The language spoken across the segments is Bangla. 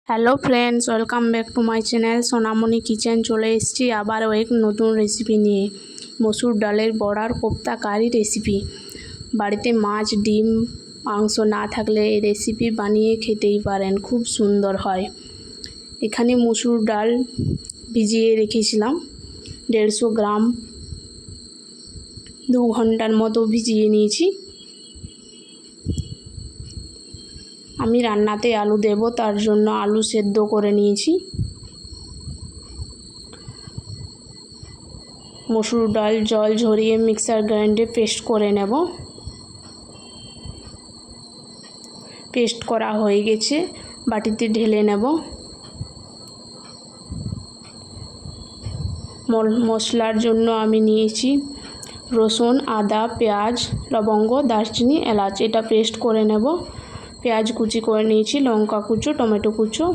Hello friends, welcome back to my channel Sonamoni kitchen. চলে এসেছি আবারও এক নতুন রেসিপি নিয়ে। মসুর ডালের বড়ার কোপ্তা কারি রেসিপি। বাড়িতে মাছ, ডিম, মাংস না থাকলে এই রেসিপি বানিয়ে খেতেই পারেন, খুব সুন্দর হয়। এখানে মসুর ডাল ভিজিয়ে রেখেছিলাম 150 গ্রাম, 2 ঘন্টার মতো ভিজিয়ে নিয়েছি। আমি রান্নাতে আলু দেব, তার জন্য আলু সেদ্ধ করে নিয়েছি। মসুর ডাল জল ঝরিয়ে মিক্সার গ্রাইন্ডে পেস্ট করে নেব। পেস্ট করা হয়ে গেছে, বাটিতে ঢেলে নেব। মশলার জন্য আমি নিয়েছি রসুন, আদা, পেঁয়াজ, লবঙ্গ, দারচিনি, এলাচ। এটা পেস্ট করে নেব। পেঁয়াজ কুচি করে নিয়েছি, লঙ্কা কুচো, টমেটো কুচো।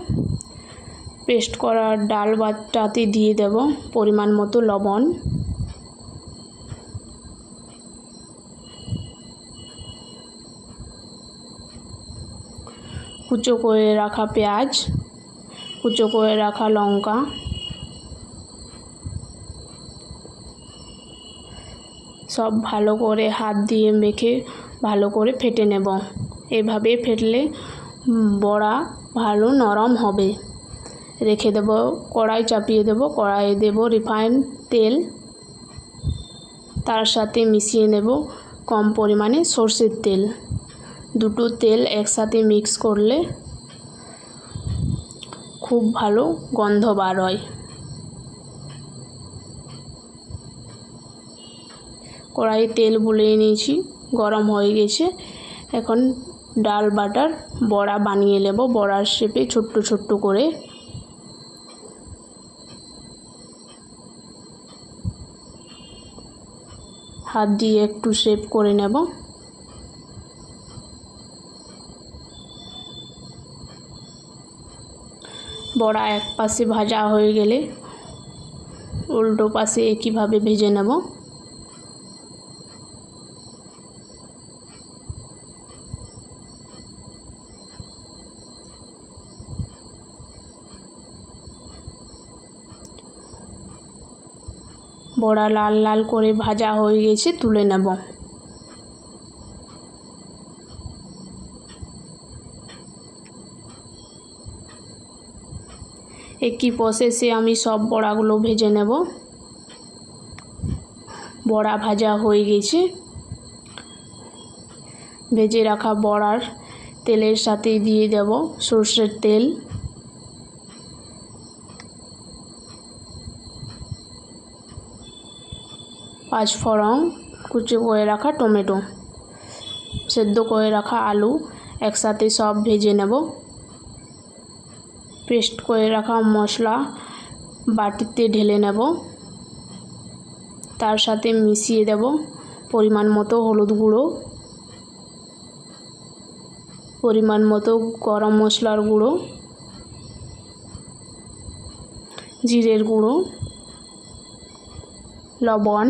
পেস্ট করা ডাল বাটাতে দিয়ে দেব পরিমাণ মতো লবণ, কুচো করে রাখা পেঁয়াজ, কুচো করে রাখা লঙ্কা, সব ভালো করে হাত দিয়ে মেখে ভালো করে ফেটে নেব। এভাবে ফেটলে বড়া ভালো নরম হবে। রেখে দেব। কড়াই চাপিয়ে দেব। কড়াইয়ে দেব রিফাইন্ড তেল, তার সাথে মিশিয়ে নেব কম পরিমাণে সরষের তেল। দুটো তেল একসাথে মিক্স করলে খুব ভালো গন্ধ বার হয়। কড়াইয়ে তেল বুলিয়ে নিয়েছি, গরম হয়ে গেছে। এখন ডাল বাটার বড়া বানিয়ে নেব। বড়ার শেপে ছোট্ট ছোট্ট করে হাত দিয়ে একটু শেপ করে নেব। বড়া এক পাশে ভাজা হয়ে গেলে উল্টো পাশে একইভাবে ভেজে নেব। বড়া লাল লাল করে ভাজা হয়ে গেছে, তুলে নেব। একই প্রসেসে আমি সব বড়াগুলো ভেজে নেব। বড়া ভাজা হয়ে গেছে। ভেজে রাখা বড়ার তেলের সাথে দিয়ে দেব সরষের তেল, পাঁচফোড়ন, কুচি করে রাখা টমেটো, সেদ্ধ করে রাখা আলু একসাথে সব ভেজে নেব। পেস্ট করে রাখা মশলা বাটিতে ঢেলে নেব। তার সাথে মিশিয়ে দেব পরিমাণ মতো হলুদ গুঁড়ো, পরিমাণ মতো গরম মশলার গুঁড়ো, জিরের গুঁড়ো, লবণ,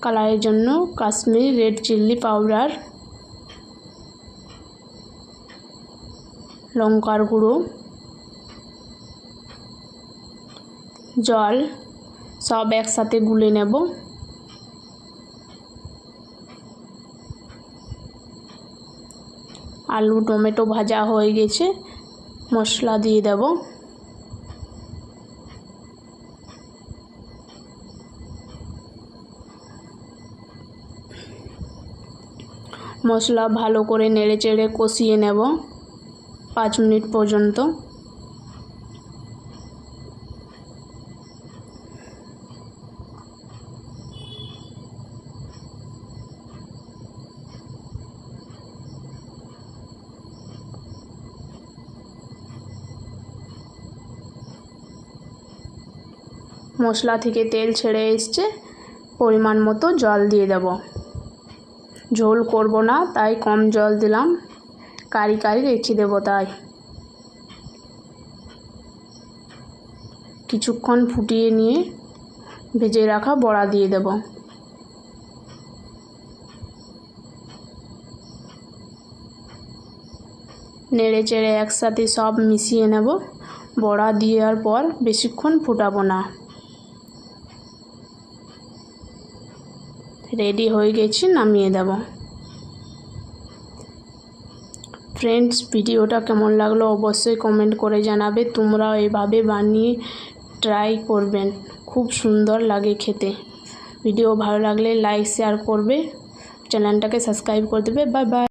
কালারের জন্য কাশ্মীরি রেড চিলি পাউডার, লঙ্কার গুঁড়ো, জল সব একসাথে গুলে নেব। আলু টমেটো ভাজা হয়ে গেছে, মশলা দিয়ে দেব। মশলা ভালো করে নেড়েচেড়ে কষিয়ে নেব 5 মিনিট পর্যন্ত। মশলা থেকে তেল ছেড়ে এসছে, পরিমাণ মতো জল দিয়ে দেব। ঝোল করব না, তাই কম জল দিলাম, কারি কারি রেখে দেবো তাই। কিছুক্ষণ ফুটিয়ে নিয়ে ভেজে রাখা বড়া দিয়ে দেব। নেড়ে চেড়ে একসাথে সব মিশিয়ে নেব। বড়া দেওয়ার পর বেশিক্ষণ ফোটাবো না। রেডি হয়ে গেছে, নামিয়ে দেব। ফ্রেন্ডস, ভিডিওটা কেমন লাগলো অবশ্যই কমেন্ট করে জানাবে। তোমরাও এভাবে বানিয়ে ট্রাই করবেন, খুব সুন্দর লাগে খেতে। ভিডিও ভালো লাগলে লাইক শেয়ার করবে, চ্যানেলটাকে সাবস্ক্রাইব করে দেবে। Bye bye.